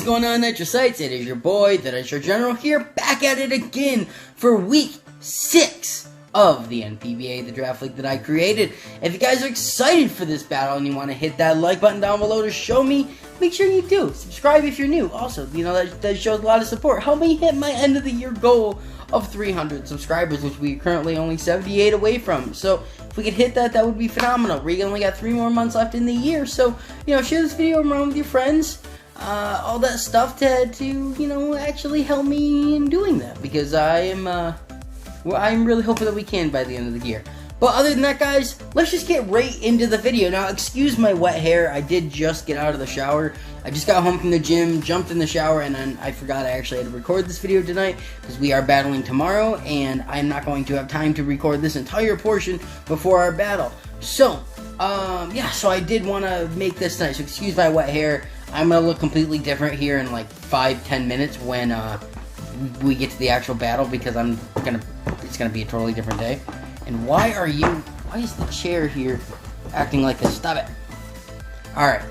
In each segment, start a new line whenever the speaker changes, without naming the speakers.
going on, Nitrosites? It is your boy, the Nitro General here, back at it again for week 6 of the NPBA, the draft league that I created. If you guys are excited for this battle and you want to hit that like button down below to show me, make sure you do. Subscribe if you're new. Also, you know, that shows a lot of support. Help me hit my end of the year goal of 300 subscribers, which we are currently only 78 away from. So if we could hit that, that would be phenomenal. We only got 3 more months left in the year, so you know, share this video around with your friends, all that stuff to you know, actually help me in doing that, because I'm really hoping that we can by the end of the year. But other than that, guys, let's just get right into the video. Now, excuse my wet hair. I did just get out of the shower. I just got home from the gym, jumped in the shower, and then I forgot I actually had to record this video tonight because we are battling tomorrow, and I'm not going to have time to record this entire portion before our battle. So, yeah, so I did want to make this nice. So excuse my wet hair. I'm going to look completely different here in like 5-10 minutes when we get to the actual battle, because it's going to be a totally different day. And why is the chair here acting like this? Stop it. Alright.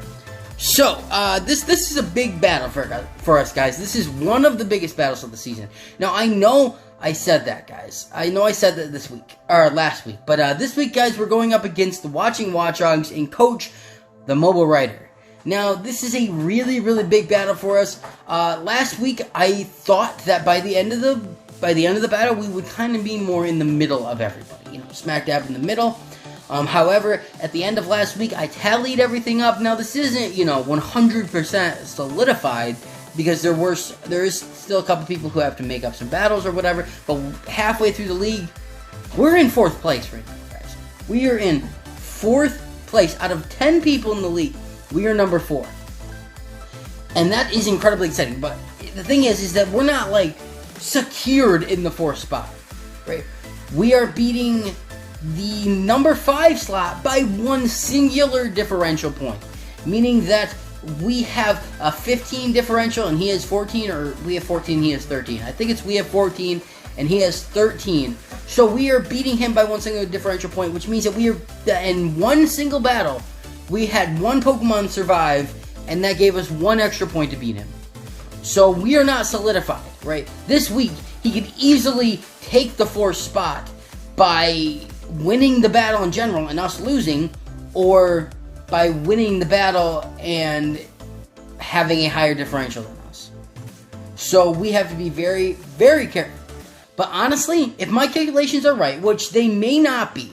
So, this is a big battle for us, guys. This is one of the biggest battles of the season. Now, I know I said that, guys. I know I said that this week, or last week. But, this week, guys, we're going up against the Watching Watchdogs and Coach, the Mobile Rider. Now, this is a really, really big battle for us. Last week, I thought that by the end of the battle, we would kind of be more in the middle of everybody. You know, smack dab in the middle. However, at the end of last week, I tallied everything up. Now, this isn't, you know, 100% solidified, because there is still a couple people who have to make up some battles or whatever. But halfway through the league, we're in 4th place right now, guys. We are in 4th place. Out of 10 people in the league, we are number 4. And that is incredibly exciting. But the thing is that we're not, like, secured in the 4th spot, right? We are beating the number 5 slot by 1 singular differential point, meaning that we have a 15 differential and he has 14, or we have 14, he has 13. I think we have 14 and he has 13. So we are beating him by 1 single differential point, which means that we are in 1 single battle. We had 1 Pokemon survive, and that gave us 1 extra point to beat him. So we are not solidified, right? This week, he could easily take the 4th spot by winning the battle in general and us losing, or by winning the battle and having a higher differential than us. So we have to be very, very careful. But honestly, if my calculations are right, which they may not be,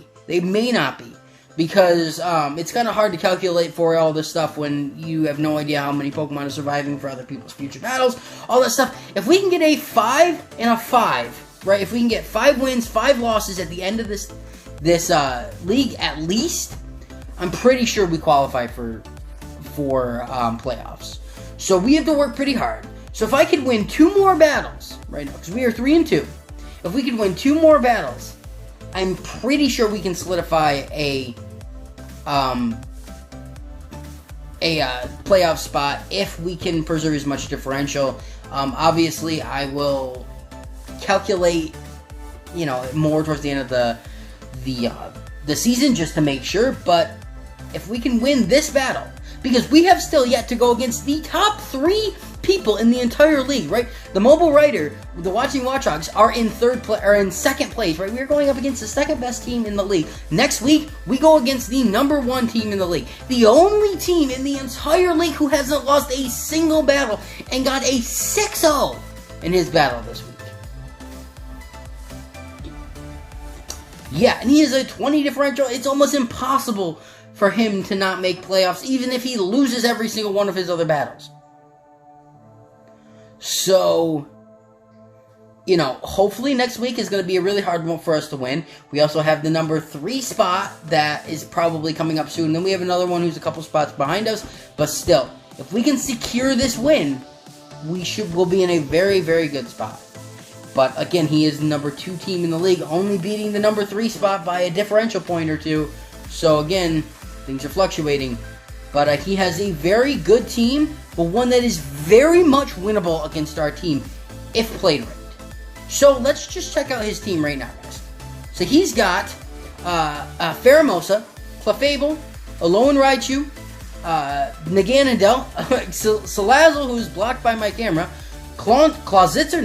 because it's kind of hard to calculate for all this stuff when you have no idea how many Pokemon are surviving for other people's future battles, all that stuff. If we can get a 5 and a 5, right? If we can get 5 wins, 5 losses at the end of this league at least, I'm pretty sure we qualify for playoffs. So we have to work pretty hard. So if I could win 2 more battles right now, because we are 3-2, if we could win 2 more battles, I'm pretty sure we can solidify a playoff spot if we can preserve as much differential. Obviously, I will calculate, you know, more towards the end of the season just to make sure. But if we can win this battle, because we have still yet to go against the top 3 people in the entire league, right? The Mobile Rider, the Watching Watchdogs are in 2nd place, right? We're going up against the 2nd best team in the league. Next week, we go against the number 1 team in the league. The only team in the entire league who hasn't lost a single battle and got a 6-0 in his battle this week. Yeah, and he has a 20 differential. It's almost impossible for him to not make playoffs, even if he loses every single one of his other battles. So, you know, hopefully next week is going to be a really hard one for us to win. We also have the number 3 spot that is probably coming up soon. Then we have another one who's a couple spots behind us. But still, if we can secure this win, we'll be in a very, very good spot. But again, he is the number 2 team in the league, only beating the number 3 spot by a differential point or 2. So again, things are fluctuating. But he has a very good team, but one that is very much winnable against our team if played right. So let's just check out his team right now, guys. So he's got Ferramosa, Clefable, Alolan Raichu, Naganadel, Salazzle, who's blocked by my camera, Clawitzer,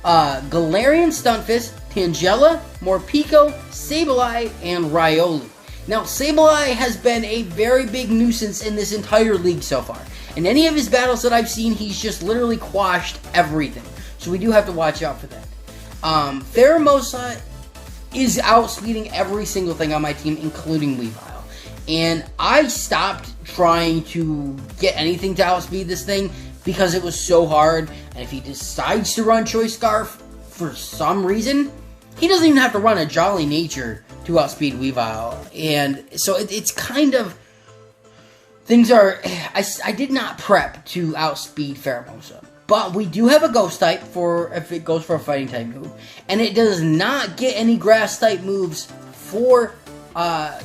Galarian Stunfisk, Tangela, Morpeko, Sableye, and Riolu. Now, Sableye has been a very big nuisance in this entire league so far. In any of his battles that I've seen, he's just literally quashed everything. So we do have to watch out for that. Ferramosa is outspeeding every single thing on my team, including Weavile. And I stopped trying to get anything to outspeed this thing because it was so hard. And if he decides to run Choice Scarf for some reason, he doesn't even have to run a Jolly Nature to outspeed Weavile. And so it's kind of... Things are... I did not prep to outspeed Ferramosa. But we do have a Ghost type for if it goes for a Fighting type move. And it does not get any Grass type moves for Gastrodon.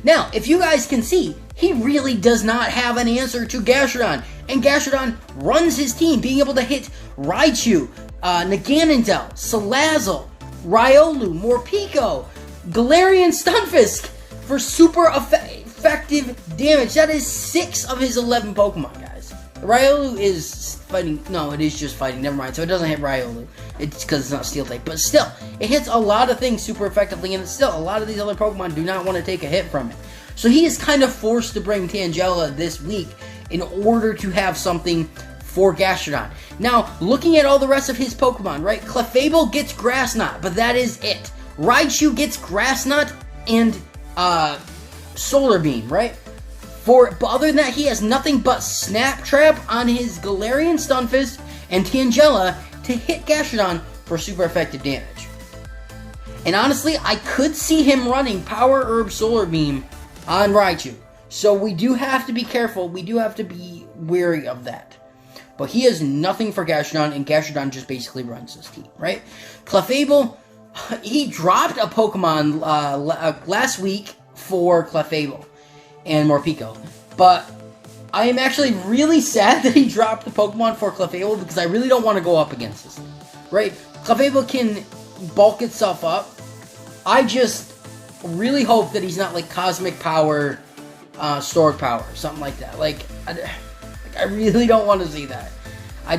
Now, if you guys can see, he really does not have an answer to Gastrodon. And Gastrodon runs his team, being able to hit Raichu, Naganadel, Salazzle, Riolu, Morpeko, Galarian Stunfisk for super effective damage. That is 6 of his 11 Pokemon, guys. Riolu is fighting. No, it is just fighting. Never mind. So it doesn't hit Riolu. It's because it's not Steel type. But still, it hits a lot of things super effectively. And still, a lot of these other Pokemon do not want to take a hit from it. So he is kind of forced to bring Tangela this week in order to have something for Gastrodon. Now, looking at all the rest of his Pokemon, right? Clefable gets Grass Knot, but that is it. Raichu gets Grass Knot and Solar Beam, right? But other than that, he has nothing but Snap Trap on his Galarian Stunfisk and Tangela to hit Gastrodon for super effective damage. And honestly, I could see him running Power Herb Solar Beam on Raichu. So we do have to be careful. We do have to be wary of that. But he has nothing for Gastrodon, and Gastrodon just basically runs his team, right? Clefable, he dropped a Pokemon last week for Clefable and Morpeko. But I am actually really sad that he dropped the Pokemon for Clefable because I really don't want to go up against this thing, right? Clefable can bulk itself up. I just really hope that he's not like Cosmic Power, Sword Power, something like that. Like, I really don't want to see that.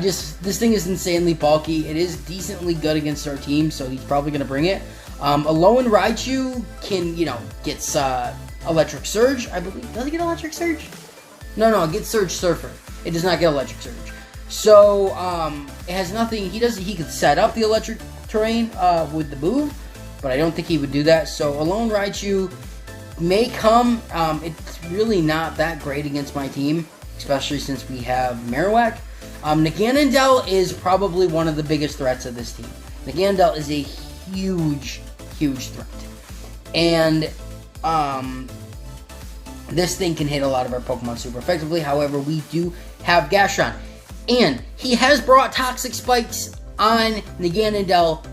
This thing is insanely bulky. It is decently good against our team, so he's probably going to bring it. A lone Raichu can, gets Electric Surge, I believe. Does it get Electric Surge? No, it gets Surge Surfer. It does not get Electric Surge. So, it has nothing. He could set up the electric terrain with the move, but I don't think he would do that. So, a lone Raichu may come. It's really not that great against my team, especially since we have Marowak. Naganadel is probably one of the biggest threats of this team. Naganadel is a huge threat. And this thing can hit a lot of our Pokemon super effectively. However, we do have Gastrodon. And he has brought Toxic Spikes on Naganadel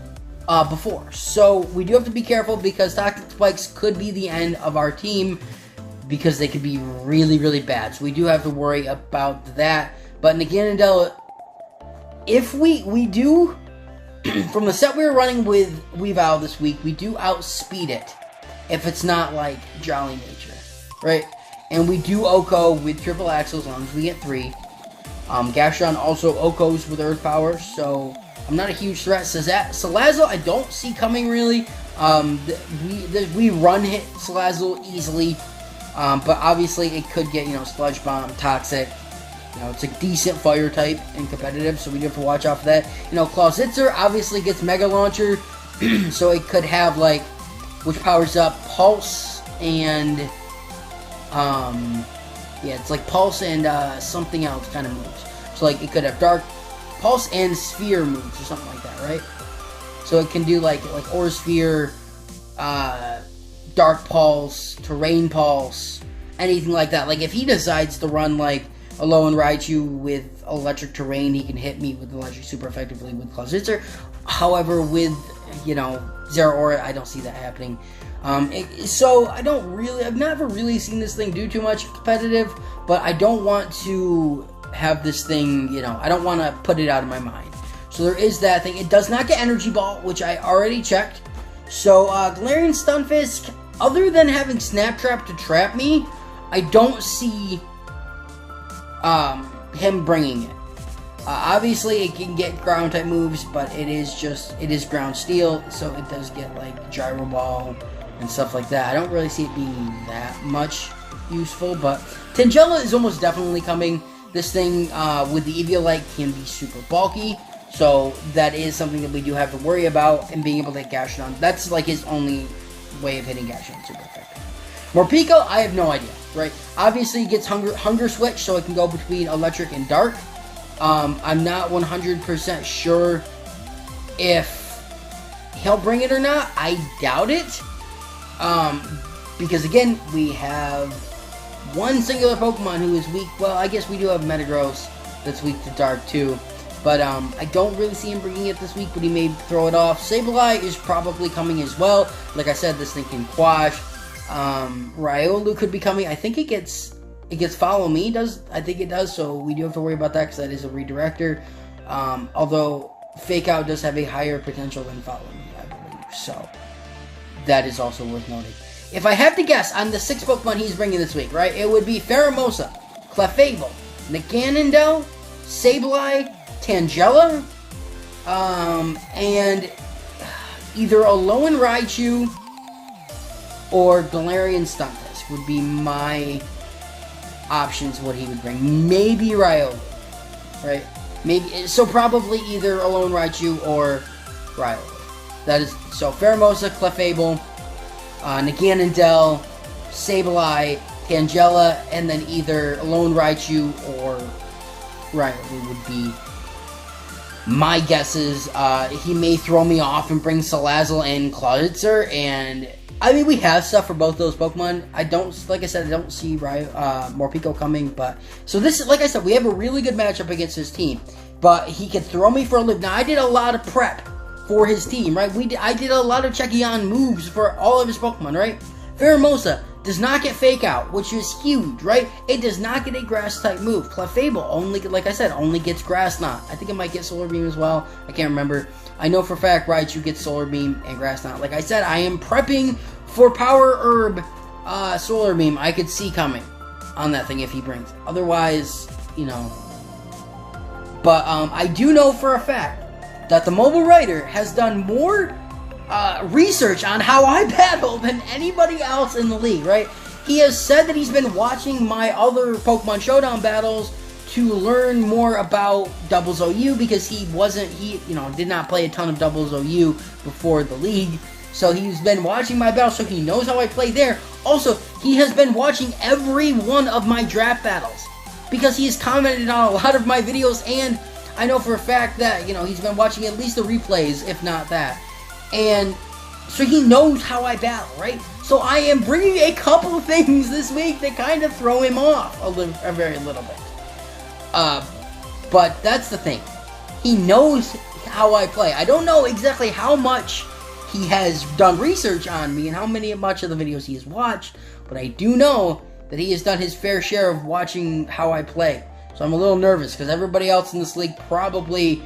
before. So we do have to be careful because Toxic Spikes could be the end of our team because they could be really bad. So we do have to worry about that. But Naganadel, if we do, from the set we were running with Weavile this week, we do outspeed it if it's not like Jolly Nature, right? And we do Oko with Triple Axle as long as we get 3. Gastrodon also Okos with Earth Power, so I'm not a huge threat. Salazzle, I don't see coming really. We run hit Salazzle easily, but obviously it could get, Sludge Bomb, Toxic. It's a decent fire type in competitive, so we do have to watch out for that. Clawitzer obviously gets Mega Launcher, so it could have, which powers up Pulse and, it's like Pulse and something else kind of moves. So, it could have Dark Pulse and Sphere moves or something like that, right? So it can do, like Aura Sphere, Dark Pulse, Terrain Pulse, anything like that. If he decides to run, a lone Raichu with Electric Terrain, he can hit me with Electric super effectively with Clawitzer. However, with, Zero Aura, I don't see that happening. So, I've never really seen this thing do too much competitive, but I don't want to have this thing, I don't want to put it out of my mind. So there is that thing. It does not get Energy Ball, which I already checked. So, Galarian Stunfisk, other than having Snap Trap to trap me, I don't see him bringing it. Obviously, it can get ground type moves, but it is ground steel, so it does get like Gyro Ball and stuff like that. I don't really see it being that much useful, but Tangela is almost definitely coming. This thing with the Eviolite can be super bulky, so that is something that we do have to worry about, and being able to hit Gastrodon. That's like his only way of hitting Gastrodon super effective. Morpeko, I have no idea, right? Obviously, he gets Hunger Switch, so it can go between Electric and Dark. I'm not 100% sure if he'll bring it or not. I doubt it. Because again, we have one singular Pokemon who is weak. Well, I guess we do have Metagross that's weak to Dark too. But I don't really see him bringing it this week, but he may throw it off. Sableye is probably coming as well. Like I said, this thing can Quash. Riolu could be coming. I think it gets Follow Me. I think it does, so we do have to worry about that because that is a redirector. Although Fake Out does have a higher potential than Follow Me, I believe. So that is also worth noting. If I have to guess on the 6 Pokemon he's bringing this week, right, it would be Ferramosa, Clefable, Naganadel, Sableye, Tangela, and either Alolan Raichu or Galarian Stunfisk would be my options what he would bring. Maybe Riolu, right? Maybe, so probably either Alolan Raichu or Riolu. That is, so Ferramosa, Clefable, Naganadel, Sableye, Tangela, and then either Alolan Raichu or Riolu would be my guesses. He may throw me off and bring Salazzle and Clawitzer, and I mean, we have stuff for both those Pokemon. Like I said, I don't see Morpeko coming, but so this is, like I said, we have a really good matchup against his team, but he could throw me for a loop. Now, I did a lot of prep for his team, right? I did a lot of checking on moves for all of his Pokemon, right? Ferramosa does not get Fake Out, which is huge, right? It does not get a Grass type move. Clefable only, like I said, only gets Grass Knot. I think it might get Solar Beam as well. I can't remember. I know for a fact Raichu gets Solar Beam and Grass Knot. Like I said, I am prepping for Power Herb Solar Beam. I could see coming on that thing if he brings it. Otherwise, you know. But I do know for a fact that the mobile writer has done more research on how I battle than anybody else in the league, right? He has said that he's been watching my other Pokemon Showdown battles to learn more about Doubles OU, because he did not play a ton of Doubles OU before the league. So he's been watching my battles, so he knows how I play there. Also, he has been watching every one of my draft battles, because he has commented on a lot of my videos, and I know for a fact that, he's been watching at least the replays, if not that. And so he knows how I battle, right? So I am bringing a couple of things this week that kind of throw him off a very little bit. But that's the thing. He knows how I play. I don't know exactly how much he has done research on me and how much of the videos he has watched, but I do know that he has done his fair share of watching how I play. So I'm a little nervous, because everybody else in this league probably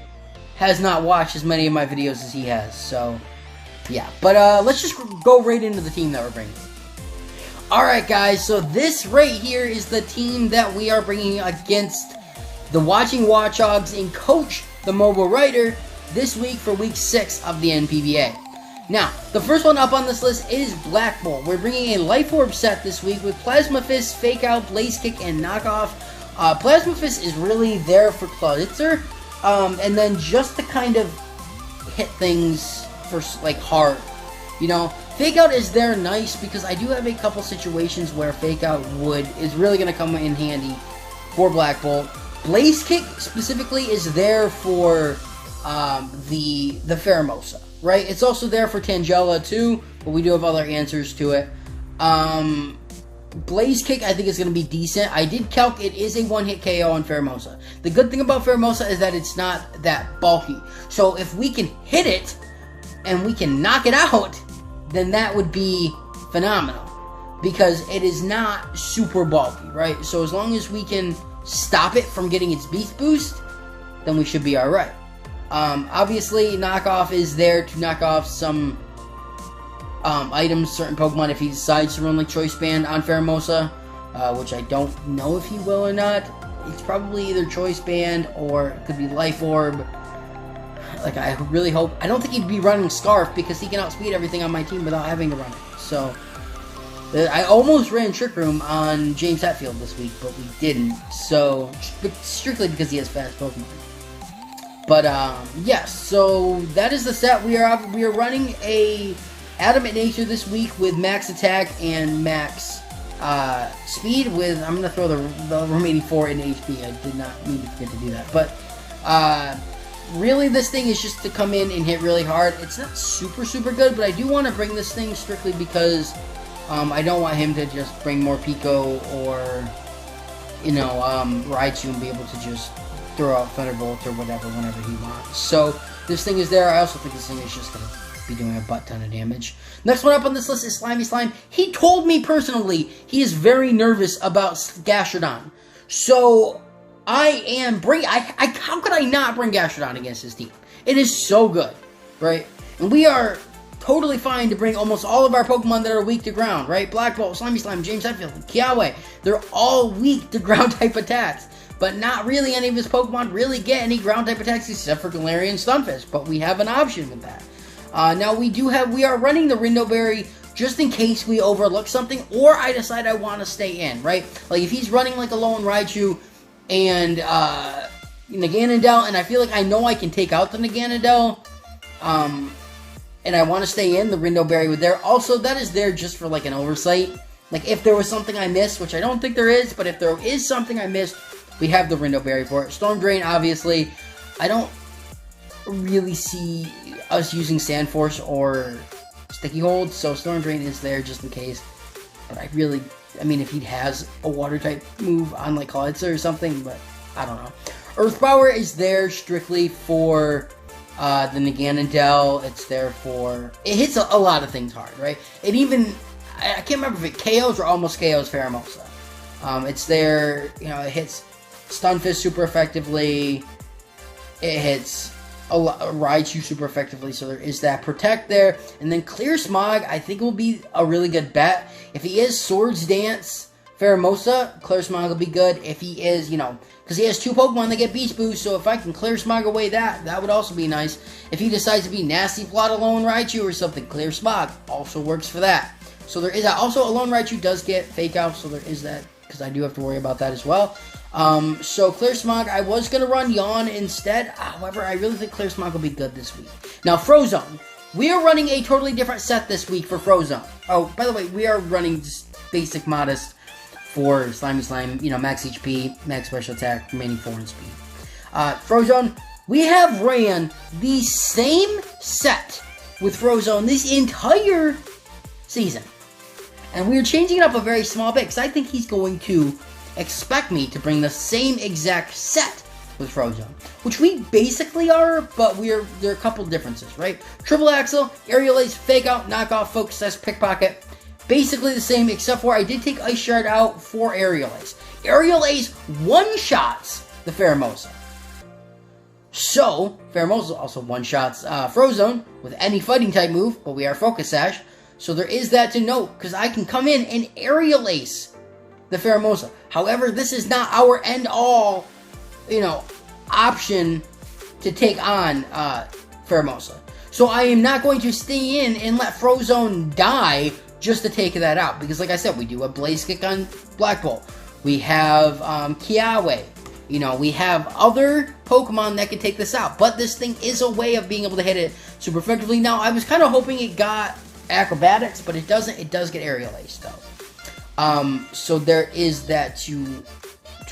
has not watched as many of my videos as he has. So, yeah. But let's just go right into the team that we're bringing. Alright, guys. So this right here is the team that we are bringing against the Watching Watchdogs and Coach, the mobile writer, this week for week 6 of the NPBA. Now, the first one up on this list is Black Bolt. We're bringing a Life Orb set this week with Plasma Fist, Fake Out, Blaze Kick, and Knockoff. Plasma Fist is really there for Clawitzer, and then just to kind of hit things for, like, hard. Fake Out is there nice, because I do have a couple situations where Fake Out is really going to come in handy for Black Bolt. Blaze Kick specifically is there for the Ferramosa, right? It's also there for Tangela too, but we do have other answers to it. Blaze Kick I think is going to be decent. I did calc it is a one-hit KO on Ferramosa. The good thing about Ferramosa is that it's not that bulky. So if we can hit it and we can knock it out, then that would be phenomenal, because it is not super bulky, right? So as long as we can stop it from getting its Beast Boost, then we should be alright. Obviously, Knockoff is there to knock off some items, certain Pokemon, if he decides to run like Choice Band on Ferramosa, which I don't know if he will or not. It's probably either Choice Band or it could be Life Orb. Like, I really hope... I don't think he'd be running Scarf because he can outspeed everything on my team without having to run it. So, I almost ran Trick Room on James Hetfield this week, but we didn't. So, strictly because he has fast Pokemon. But, yes, so that is the set. We are running a Adamant Nature this week with max attack and max speed with... I'm going to throw the remaining 4 in HP. I did not mean to forget to do that. But, really, this thing is just to come in and hit really hard. It's not super, super good, but I do want to bring this thing strictly because I don't want him to just bring Morpeko or, you know, Raichu and be able to just throw out Thunderbolt or whatever whenever he wants. So, this thing is there. I also think this thing is just going to be doing a butt ton of damage. Next one up on this list is Slimey Slime. He told me personally he is very nervous about Gastrodon. So... how could I not bring Gastrodon against his team? It is so good, right? And we are totally fine to bring almost all of our Pokemon that are weak to ground, right? Black Bolt, Slimey Slime, James Hetfield, Yahweh. They're all weak to ground type attacks. But not really any of his Pokemon really get any ground type attacks except for Galarian and Stunfisk. But we have an option with that. Now we are running the Rindo Berry just in case we overlook something or I decide I want to stay in, right? Like if he's running like a lone Raichu and Naganadel, and I feel like I know I can take out the Naganadel, and I want to stay in, the Rindo Berry with there. Also, that is there just for like an oversight. Like if there was something I missed, which I don't think there is, but if there is something I missed, we have the Rindo Berry for it. Storm Drain, obviously, I don't really see us using Sand Force or Sticky Hold, so Storm Drain is there just in case. But I mean, if he has a water type move on like Clawitzer or something, but I don't know. Earth Power is there strictly for the Naganadel. It's there for... It hits a lot of things hard, right? It even... I can't remember if it KOs or almost KOs Ferramosa. It's there, you know, it hits Stunfisk super effectively. It hits Raichu super effectively, so there is that Protect there. And then Clear Smog, I think will be a really good bet. If he is Swords Dance Ferramosa, Clear Smog will be good. If he is, you know, because he has 2 Pokemon that get Beast Boost, so if I can Clear Smog away that would also be nice. If he decides to be Nasty Plot Alone Raichu or something, Clear Smog also works for that. So there is that. Also, Alone Raichu does get Fake Out, so there is that, because I do have to worry about that as well. So Clear Smog, I was going to run Yawn instead. However, I really think Clear Smog will be good this week. Now, Frozone. We are running a totally different set this week for Frozone. Oh, by the way, we are running just basic modest for Slimey Slime, you know, max HP, max special attack, remaining 4 in speed. Frozone, we have ran the same set with Frozone this entire season. And we're changing it up a very small bit, because I think he's going to expect me to bring the same exact set with Frozone, which we basically are, but there are a couple differences, right? Triple Axle, Aerial Ace, Fake Out, Knockoff, Focus Test, Pickpocket, basically the same, except for I did take Ice Shard out for Aerial Ace. Aerial Ace one-shots the Ferramosa. So, Ferramosa also one-shots Frozone with any fighting type move, but we are Focus Sash, so there is that to note, because I can come in and Aerial Ace the Ferramosa. However, this is not our end-all, you know, option to take on Ferramosa. So I am not going to stay in and let Frozone die just to take that out. Because like I said, we do a Blaze Kick on Black Bolt. We have Yahweh. You know, we have other Pokemon that can take this out. But this thing is a way of being able to hit it super effectively. Now, I was kind of hoping it got Acrobatics, but it doesn't. It does get Aerial Ace, though. So there is that to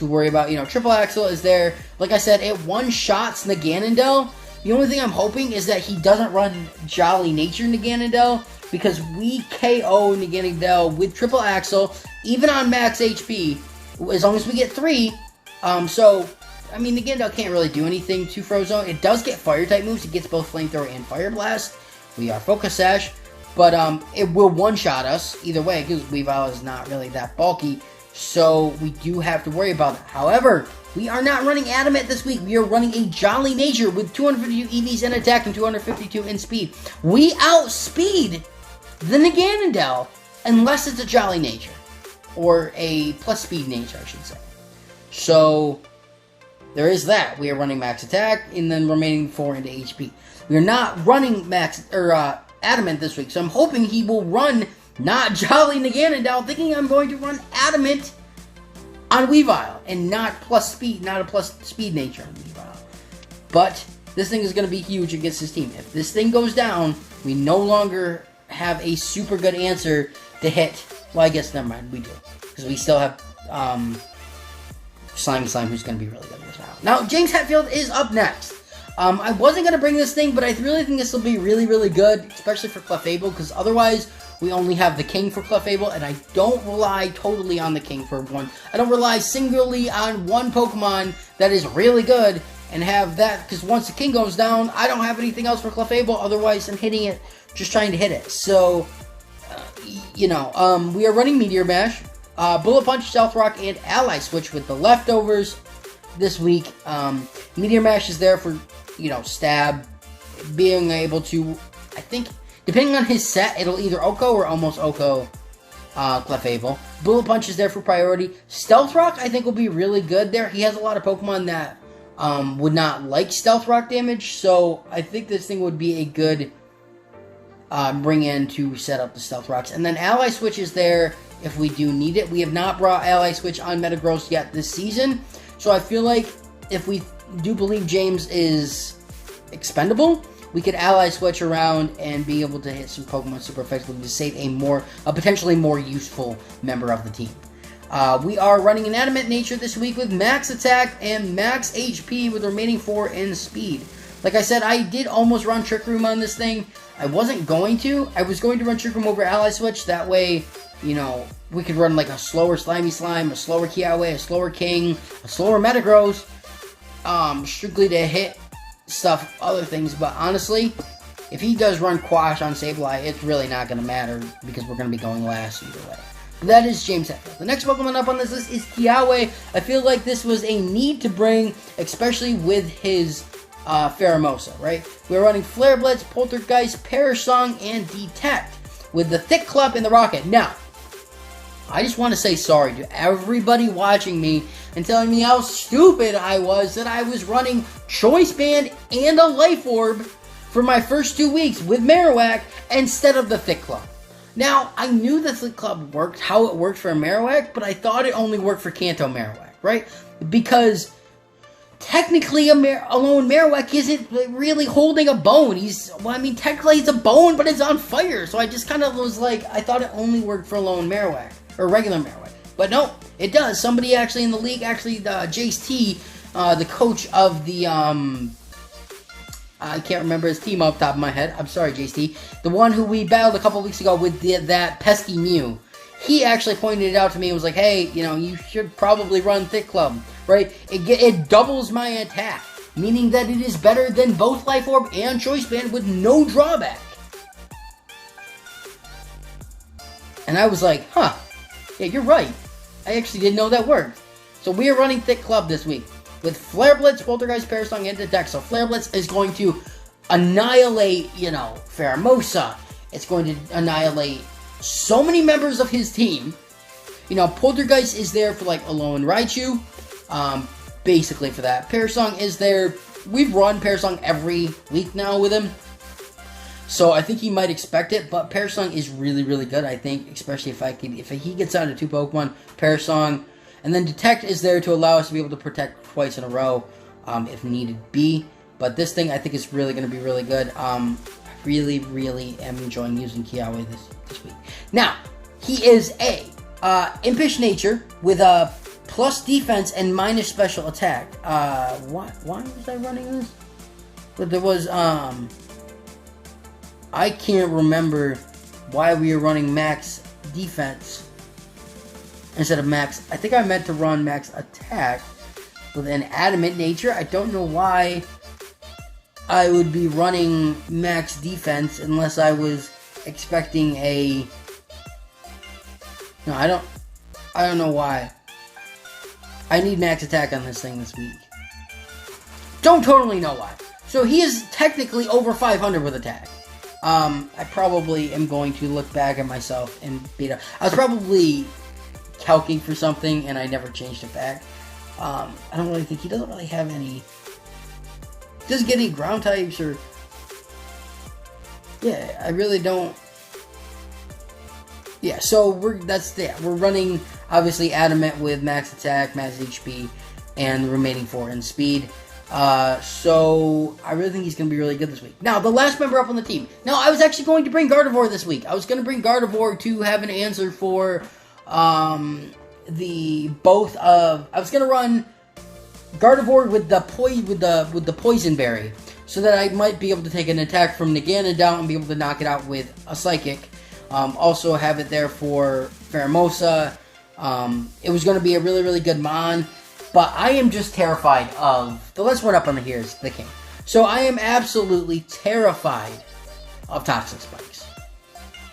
worry about. You know, Triple Axle is there. Like I said, it one-shots Naganadel. The only thing I'm hoping is that he doesn't run Jolly Nature Naganadel, because we KO Naganadel with Triple Axle, even on max HP, as long as we get 3. So, I mean, Naganadel can't really do anything to Frozone. It does get Fire-type moves. It gets both Flamethrower and Fire Blast. We are Focus Sash. But it will one-shot us either way, because Weavile is not really that bulky. So we do have to worry about it. However, we are not running Adamant this week. We are running a Jolly Nature with 252 EVs in attack and 252 in speed. We outspeed the Naganadel, unless it's a Jolly Nature. Or a plus speed nature, I should say. So, there is that. We are running max attack, and then remaining 4 into HP. We are not running max, or, Adamant this week, so I'm hoping he will run not Jolly Naganadel, thinking I'm going to run Adamant on Weavile, and not plus speed, not a plus speed nature on Weavile. But, this thing is going to be huge against his team. If this thing goes down, we no longer have a super good answer to hit. Well, I guess, never mind, we do. Because we still have, Slimey Slime, who's going to be really good this round. Now, James Hetfield is up next. I wasn't going to bring this thing, but I really think this will be really, really good, especially for Clefable, because otherwise, we only have the King for Clefable, and I don't rely totally on the King for one. I don't rely singularly on one Pokemon that is really good, and have that, because once the King goes down, I don't have anything else for Clefable, otherwise I'm hitting it, just trying to hit it. So, we are running Meteor Mash, Bullet Punch, Stealth Rock, and Ally Switch with the leftovers this week. Meteor Mash is there for, stab, being able to, I think, depending on his set, it'll either OHKO or almost OHKO Clefable. Bullet Punch is there for priority. Stealth Rock, I think, will be really good there. He has a lot of Pokemon that would not like Stealth Rock damage, so I think this thing would be a good bring in to set up the Stealth Rocks. And then Ally Switch is there if we do need it. We have not brought Ally Switch on Metagross yet this season, so I feel like if we do believe James is expendable, we could Ally Switch around and be able to hit some Pokemon super effectively to save a potentially more useful member of the team. We are running an Adamant Nature this week with max attack and max HP with the remaining 4 in speed. Like I said, I did almost run Trick Room on this thing. I wasn't going to. I was going to run Trick Room over Ally Switch. That way, we could run like a slower Slimey Slime, a slower Yahweh, a slower King, a slower Metagross, strictly to hit stuff, other things. But honestly, if he does run Quash on Sableye, it's really not going to matter because we're going to be going last either way. That is James Hetfield. The next Pokemon up on this list is Yahweh. I feel like this was a need to bring, especially with his Ferramosa, right? We're running Flare Blitz, Poltergeist, Perish Song, and Detect with the Thick Club and the Rocket. Now, I just want to say sorry to everybody watching me and telling me how stupid I was that I was running Choice Band and a Life Orb for my first 2 weeks with Marowak instead of the Thick Club. Now, I knew the Thick Club worked, how it worked for Marowak, but I thought it only worked for Kanto Marowak, right? Because technically, a lone Marowak isn't really holding a bone. Technically it's a bone, but it's on fire. So I just kind of was like, I thought it only worked for a lone Marowak, or regular Marowak. But no, it does. Somebody actually in the league, Jace T, the coach of the, I can't remember his team off the top of my head. I'm sorry, Jace T. The one who we battled a couple weeks ago with that pesky Mew. He actually pointed it out to me and was like, hey, you should probably run Thick Club, right? It doubles my attack, meaning that it is better than both Life Orb and Choice Band with no drawback. And I was like, huh, yeah, you're right. I actually didn't know that worked. So we are running Thick Club this week with Flare Blitz, Poltergeist, Perish Song, and Detect. So Flare Blitz is going to annihilate, Ferramosa. It's going to annihilate so many members of his team. Poltergeist is there for like Alolan Raichu, basically for that. Perish Song is there. We've run Perish Song every week now with him, so I think he might expect it. But Perish Song is really, really good. I think, especially if he gets down to 2 Pokemon, Perish Song, and then Detect is there to allow us to be able to protect twice in a row, if needed be. But this thing I think is really going to be really good. Really, really am enjoying using Yahweh this week. Now, he is a Impish Nature with a plus defense and minus special attack. Why was I running this? But there was, I can't remember why we were running max defense instead of max. I think I meant to run max attack with an Adamant Nature. I don't know why I would be running max defense unless I was expecting a... No, I don't know why. I need max attack on this thing this week. Don't totally know why. So he is technically over 500 with attack. I probably am going to look back at myself and beat up. I was probably calcing for something, and I never changed it back. I don't really think he doesn't really have any. Doesn't get any ground types or. Yeah, I really don't. Yeah, so we're running obviously Adamant with max attack, max HP, and the remaining 4 in speed. So I really think he's going to be really good this week. Now, the last member up on the team. Now, I was actually going to bring Gardevoir this week. I was going to bring Gardevoir to have an answer for I was going to run Gardevoir with the Poison Berry, so that I might be able to take an attack from Naganadel and be able to knock it out with a Psychic. Also have it there for Ferramosa. It was going to be a really, really good Mon. But I am just terrified of... The last one up on here is the King. So I am absolutely terrified of Toxic Spikes.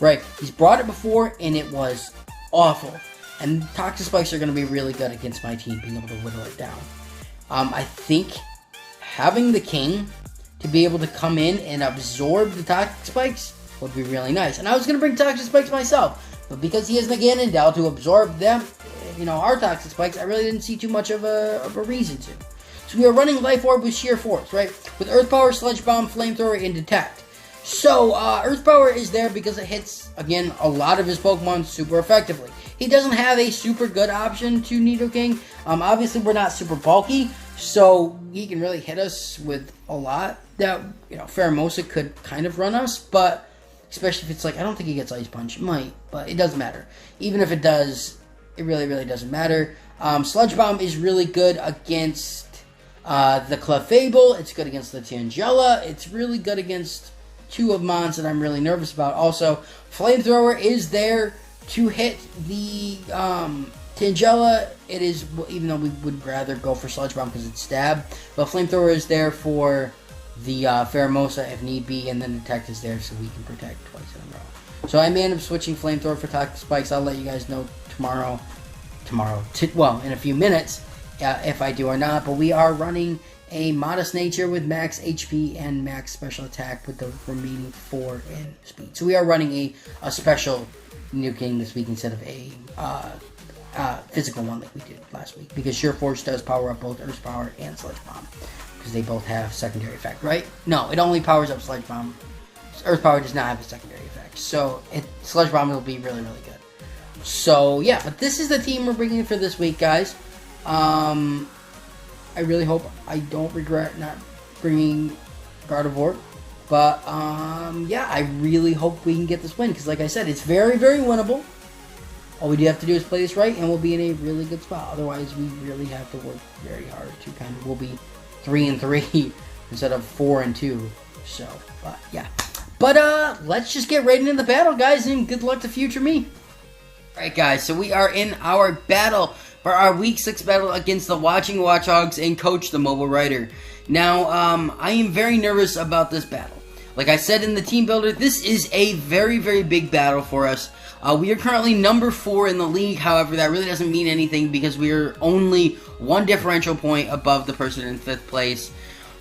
Right? He's brought it before, and it was awful. And Toxic Spikes are going to be really good against my team, being able to whittle it down. I think having the King to be able to come in and absorb the Toxic Spikes would be really nice. And I was going to bring Toxic Spikes myself, but because he has Naganadel to absorb them, our Toxic Spikes, I really didn't see too much of a reason to. So we are running Life Orb with Sheer Force, right? With Earth Power, Sludge Bomb, Flamethrower, and Detect. So, Earth Power is there because it hits, again, a lot of his Pokemon super effectively. He doesn't have a super good option to Nidoking. Obviously, we're not super bulky, so he can really hit us with a lot that, Ferramosa could kind of run us, but especially if it's like, I don't think he gets Ice Punch. It might, but it doesn't matter. Even if it does, it really, really doesn't matter. Sludge Bomb is really good against the Clefable. It's good against the Tangela. It's really good against 2 of Mons that I'm really nervous about. Also, Flamethrower is there to hit the Tangela. It is, even though we would rather go for Sludge Bomb because it's Stab, but Flamethrower is there for the Ferramosa if need be, and then Detect is there so we can protect twice in a row. So I may end up switching Flamethrower for Toxic Spikes. I'll let you guys know tomorrow, in a few minutes, if I do or not. But we are running a Modest Nature with max HP and max special attack with the remaining 4 in speed. So we are running a special New King this week instead of a physical one like we did last week, because Sheer Force does power up both Earth Power and Sludge Bomb, because they both have secondary effect, right? No, it only powers up Sludge Bomb. Earth Power does not have a secondary effect, so Sludge Bomb will be really, really good. So, yeah, but this is the team we're bringing for this week, guys. I really hope I don't regret not bringing Gardevoir. But, yeah, I really hope we can get this win, because like I said, it's very, very winnable. All we do have to do is play this right, and we'll be in a really good spot. Otherwise, we really have to work very hard to we'll be 3-3 instead of 4-2. So, but, yeah. But, let's just get right into the battle, guys, and good luck to future me. Alright guys, so we are in our battle for our Week 6 battle against the Watching Watchhogs and Coach the Mobile Rider. Now, I am very nervous about this battle. Like I said in the team builder, this is a very, very big battle for us. We are currently number 4 in the league, however, that really doesn't mean anything because we are only 1 differential point above the person in 5th place.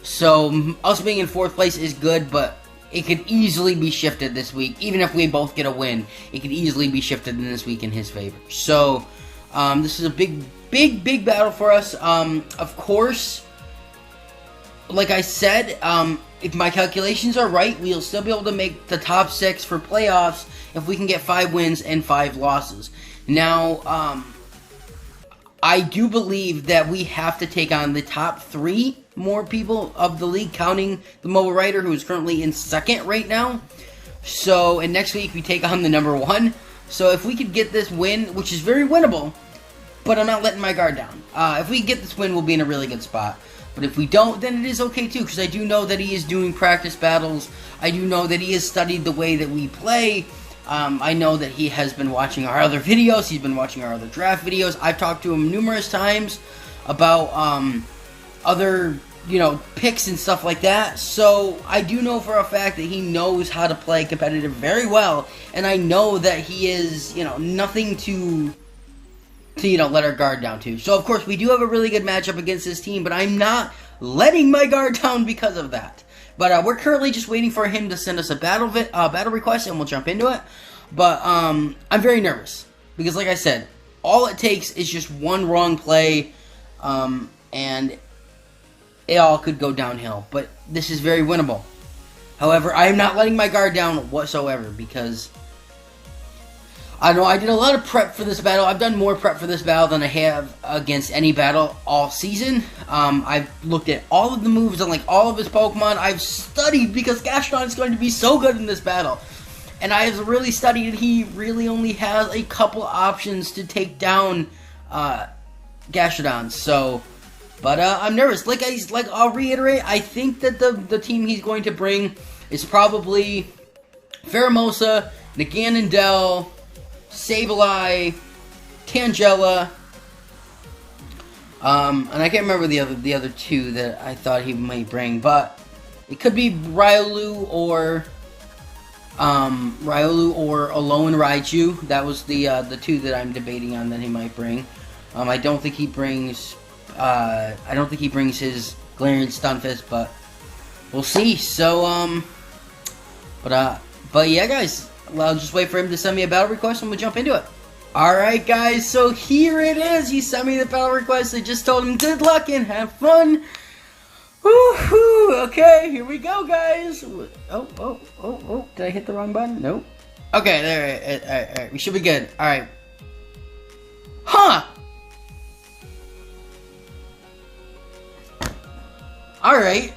So, us being in 4th place is good, but it could easily be shifted this week. Even if we both get a win, it could easily be shifted in this week in his favor. So, this is a big battle for us. Of course, like I said, if my calculations are right, we'll still be able to make the top 6 for playoffs if we can get 5 wins and 5 losses. Now, I do believe that we have to take on the top 3 more people of the league, counting the Mobile Rider, who is currently in 2nd right now. So, and next week we take on the number 1. So if we could get this win, which is very winnable, but I'm not letting my guard down. If we get this win, we'll be in a really good spot. But if we don't, then it is okay too, because I do know that he is doing practice battles. I do know that he has studied the way that we play. I know that he has been watching our other videos. He's been watching our other draft videos. I've talked to him numerous times about other, picks and stuff like that. So I do know for a fact that he knows how to play competitive very well. And I know that he is, nothing to let our guard down to. So, of course, we do have a really good matchup against this team, but I'm not letting my guard down because of that. But we're currently just waiting for him to send us a battle request, and we'll jump into it. But I'm very nervous because, like I said, all it takes is just one wrong play, and it all could go downhill. But this is very winnable. However, I am not letting my guard down whatsoever because I know I did a lot of prep for this battle. I've done more prep for this battle than I have against any battle all season. I've looked at all of the moves on like all of his Pokemon. I've studied because Gastrodon is going to be so good in this battle. And I have really studied. He really only has a couple options to take down Gastrodon. So, but I'm nervous. Like I'll reiterate. I think that the team he's going to bring is probably Ferramosa, Naganadel, Sableye, Tangela, and I can't remember the other two that I thought he might bring, but it could be Riolu or Alolan Raichu. That was the two that I'm debating on that he might bring. I don't think he brings his Galarian Stunfisk, but we'll see. So but yeah, guys. I'll just wait for him to send me a battle request and we'll jump into it. Alright guys, so here it is. He sent me the battle request. I just told him good luck and have fun. Woohoo! Okay, here we go, guys. Oh. Did I hit the wrong button? Nope. Okay, there. Alright. We should be good. Alright. Huh! Alright.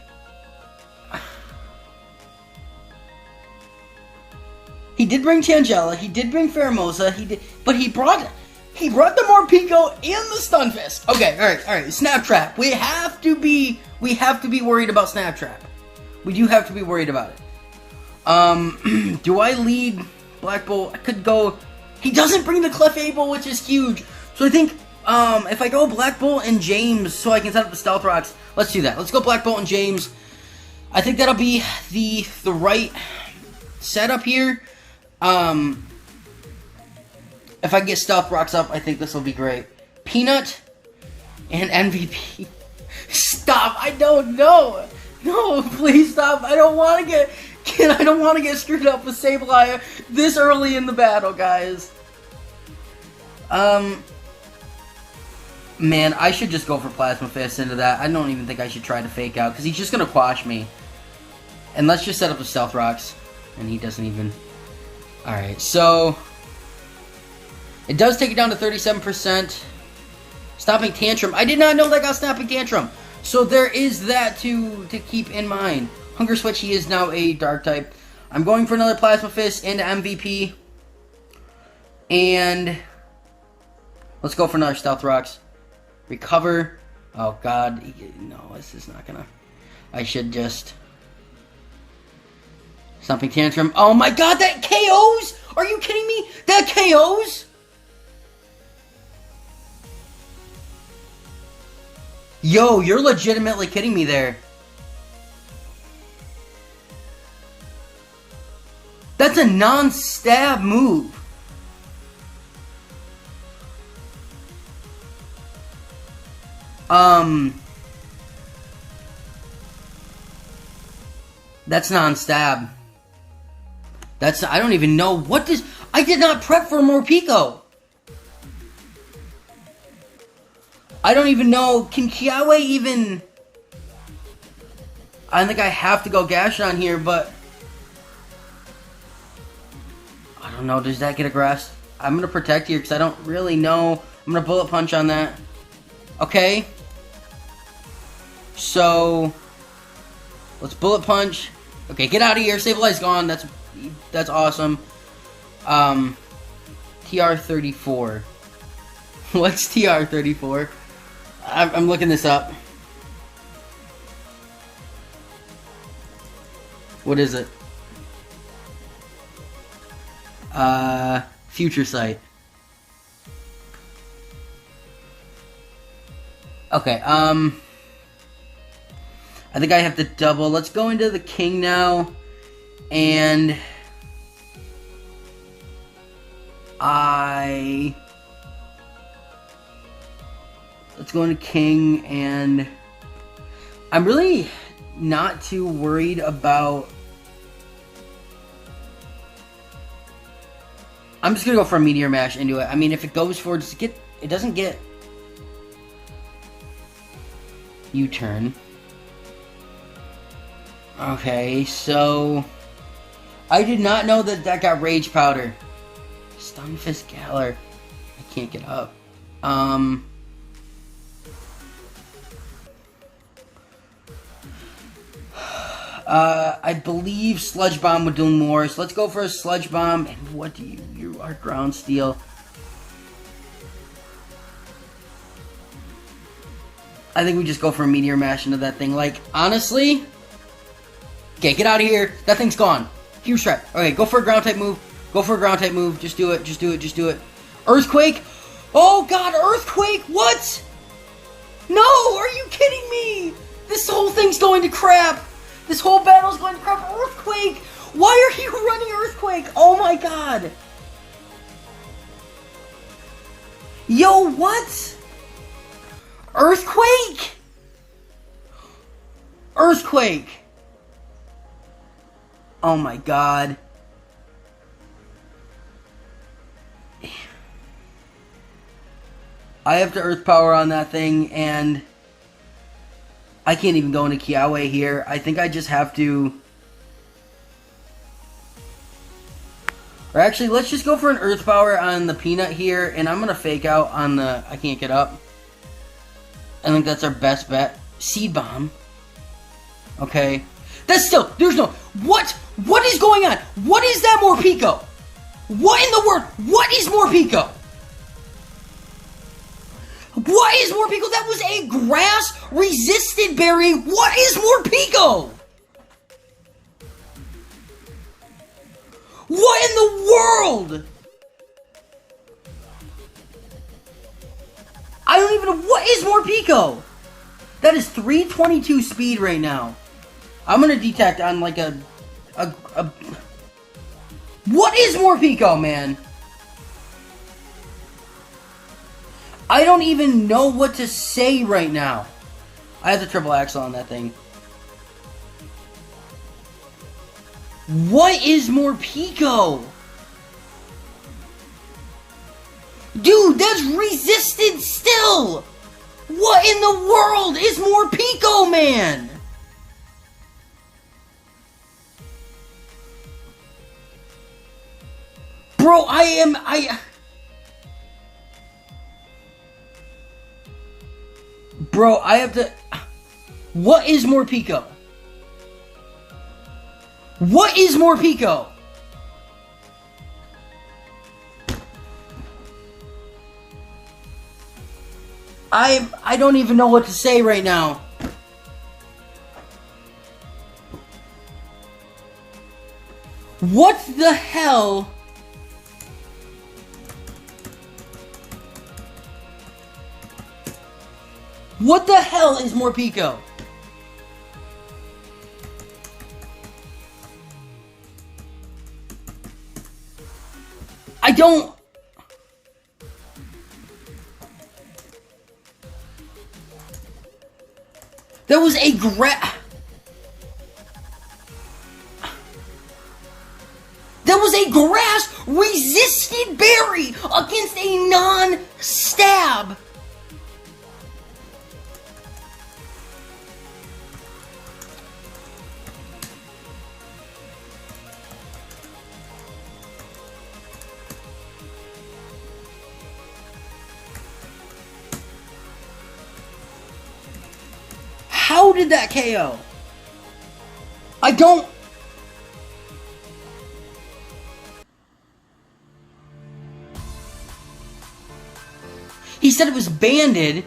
He did bring Tangela, he did bring Ferramosa, but he brought the Morpeko and the Stunfisk. Okay, alright, Snap Trap. We have to be worried about Snap Trap. We do have to be worried about it. Do I lead Black Bolt? I could go. He doesn't bring the Clefable, which is huge. So I think if I go Black Bolt and James so I can set up the Stealth Rocks, let's do that. Let's go Black Bolt and James. I think that'll be the right setup here. If I get Stealth Rocks up, I think this will be great. Peanut and MVP. Stop! I don't know. No, please stop. I don't want to get screwed up with Sableye this early in the battle, guys. Man, I should just go for Plasma Fist into that. I don't even think I should try to fake out because he's just gonna quash me. And let's just set up the Stealth Rocks, and he doesn't even. Alright, so it does take it down to 37%. Stopping Tantrum. I did not know that got Snapping Tantrum. So there is that to keep in mind. Hunger Switch, he is now a Dark type. I'm going for another Plasma Fist into MVP. And let's go for another Stealth Rocks. Recover. Oh god. No, this is not gonna. I should just. Stomping Tantrum. Oh my god, that KOs! Are you kidding me? That KOs? Yo, you're legitimately kidding me there. That's a non-stab move. That's non-stab. I don't even know what this. I did not prep for Morpeko. I don't even know. Can Yahweh even. I think I have to go Gastrodon here, but. I don't know. Does that get a grass? I'm going to protect here because I don't really know. I'm going to Bullet Punch on that. Okay. So. Let's Bullet Punch. Okay, get out of here. Sableye's gone. That's awesome. TR34. What's TR34? I'm looking this up. What is it? Future Sight. Okay, I think I have to double. Let's go into the King now. And let's go into King, and I'm really not too worried about... I'm just gonna go for a Meteor Mash into it. I mean, if it goes for it, it doesn't get U-turn. Okay, so I did not know that that got Rage Powder. Stunfisk Galar. I can't get up. I believe Sludge Bomb would do more, so let's go for a Sludge Bomb. And what do you are Ground Steel. I think we just go for a Meteor Mash into that thing. Like, honestly, okay, get out of here. That thing's gone. Huge threat. Okay, go for a Ground type move. Go for a Ground type move. Just do it. Just do it. Just do it. Earthquake. Oh God, Earthquake. What? No, are you kidding me? This whole thing's going to crap. This whole battle's going to crap. Earthquake! Why are you running Earthquake? Oh my God! Yo, what? Earthquake? Earthquake! Oh my God. I have to Earth Power on that thing, and I can't even go into Yahweh here. I think I just have to... Or actually, let's just go for an Earth Power on the Peanut here, and I'm going to fake out on the... I can't get up. I think that's our best bet. Seed Bomb. Okay. That's still... There's no... What? What is going on? What is that Morpeko? What in the world? What is Morpeko? What is Morpeko? That was a grass-resistant berry. What is Morpeko? What in the world? I don't even know. What is Morpeko? That is 322 speed right now. I'm going to detect on like a... What is Morpeko, man? I don't even know what to say right now. I have the triple axle on that thing. What is Morpeko? Dude, that's resisted still! What in the world is Morpeko, man? Bro, Bro, I have to... What is Morpeko? What is Morpeko? I don't even know what to say right now. What the hell? What the hell is Morpeko? I don't... There was a There was a grass-resistant berry against a non-stab. How did that KO? I don't... He said it was banded.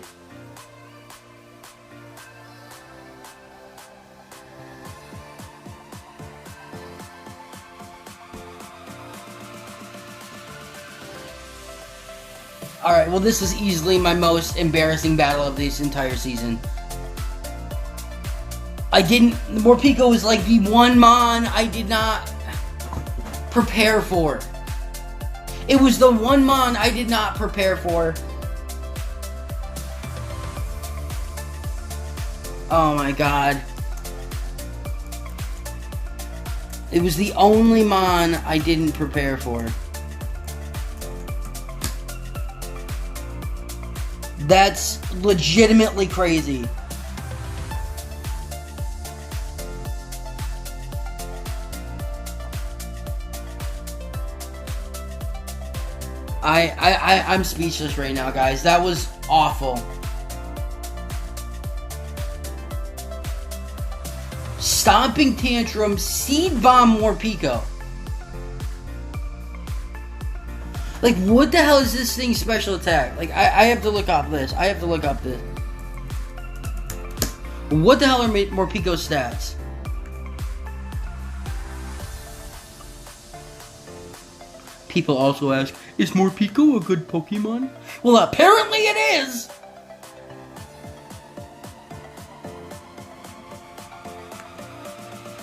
Alright, well this is easily my most embarrassing battle of this entire season. Morpeko was like the one mon I did not prepare for. It was the one mon I did not prepare for. Oh my God. It was the only mon I didn't prepare for. That's legitimately crazy. I'm speechless right now, guys. That was awful. Stomping Tantrum, Seed Bomb, Morpeko. Like, what the hell is this thing's special attack? Like, I have to look up this. I have to look up this. What the hell are Morpeko's stats? People also ask, is Morpeko a good Pokemon? Well, apparently it is!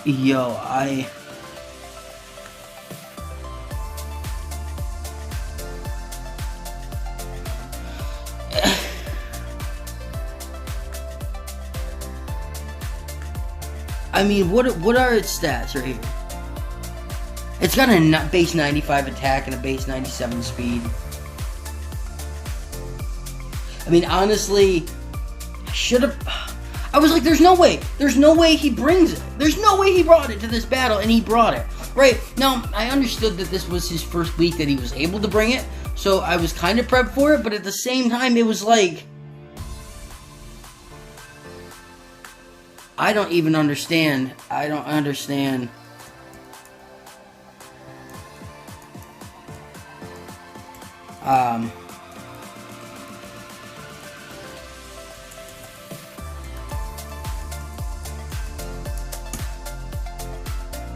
Yo, I mean, what are its stats right here? It's got a base 95 attack and a base 97 speed. I mean, honestly, I should have... I was like, there's no way. There's no way he brings it. There's no way he brought it to this battle, and he brought it. Right? Now, I understood that this was his first week that he was able to bring it, so I was kind of prepped for it, but at the same time, it was like... I don't even understand. I don't understand.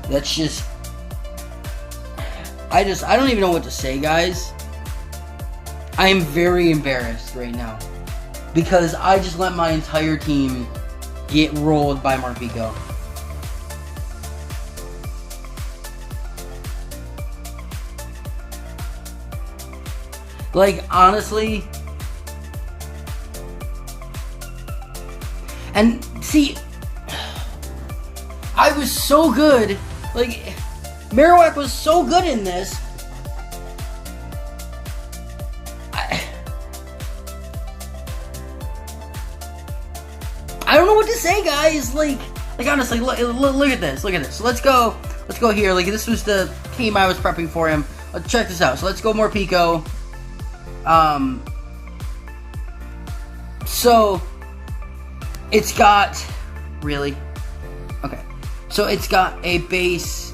That's just... I don't even know what to say, guys. I am very embarrassed right now. Because I just let my entire team get rolled by Morpeko. Like, honestly... And, see... I was so good... Like, Marowak was so good in this. I don't know what to say, guys. Like honestly, look at this. Look at this. So let's go here. Like, this was the team I was prepping for him. Let's check this out. So let's go Morpeko. So it's got really. Okay. So it's got a base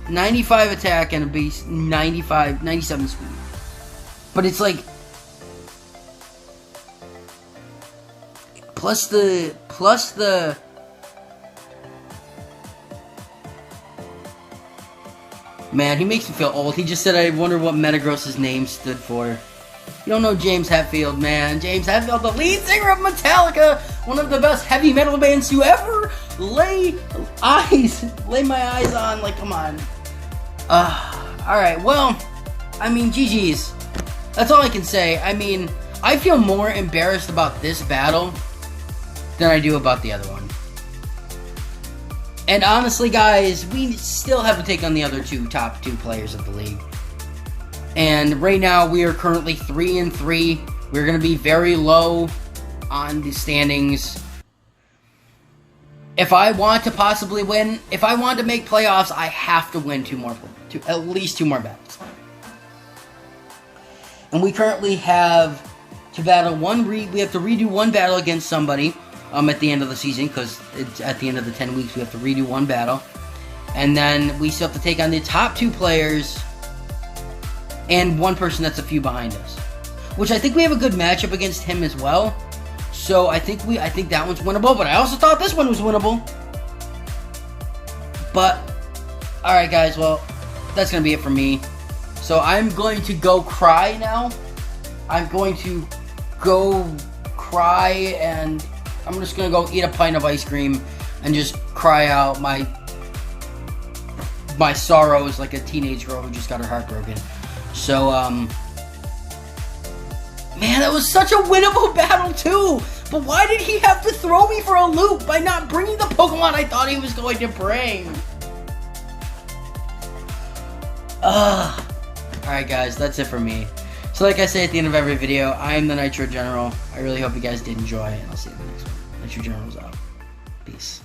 95 attack and a base 97 speed. But it's like plus the man, he makes me feel old. He just said, I wonder what Metagross's name stood for. You don't know James Hetfield, man. James Hetfield, the lead singer of Metallica, one of the best heavy metal bands to ever lay my eyes on. Like, come on. Alright, well, I mean, GG's. That's all I can say. I mean, I feel more embarrassed about this battle than I do about the other one. And honestly, guys, we still have to take on the other top two players of the league. And right now, we are currently 3-3. We're going to be very low on the standings. If I want to possibly win, if I want to make playoffs, I have to win at least two more battles. And we currently have to battle we have to redo one battle against somebody at the end of the season, because at the end of the 10 weeks we have to redo one battle. And then we still have to take on the top two players and one person that's a few behind us, which I think we have a good matchup against him as well. So I think that one's winnable, but I also thought this one was winnable. But alright, guys, well, that's gonna be it for me. So I'm going to go cry now. I'm going to go cry, and I'm just gonna go eat a pint of ice cream and just cry out my sorrows like a teenage girl who just got her heart broken. So, man, that was such a winnable battle, too! But why did he have to throw me for a loop by not bringing the Pokemon I thought he was going to bring? Alright guys, that's it for me. So like I say at the end of every video, I am the Nitro General. I really hope you guys did enjoy, and I'll see you in the next one. Nitro General's out. Peace.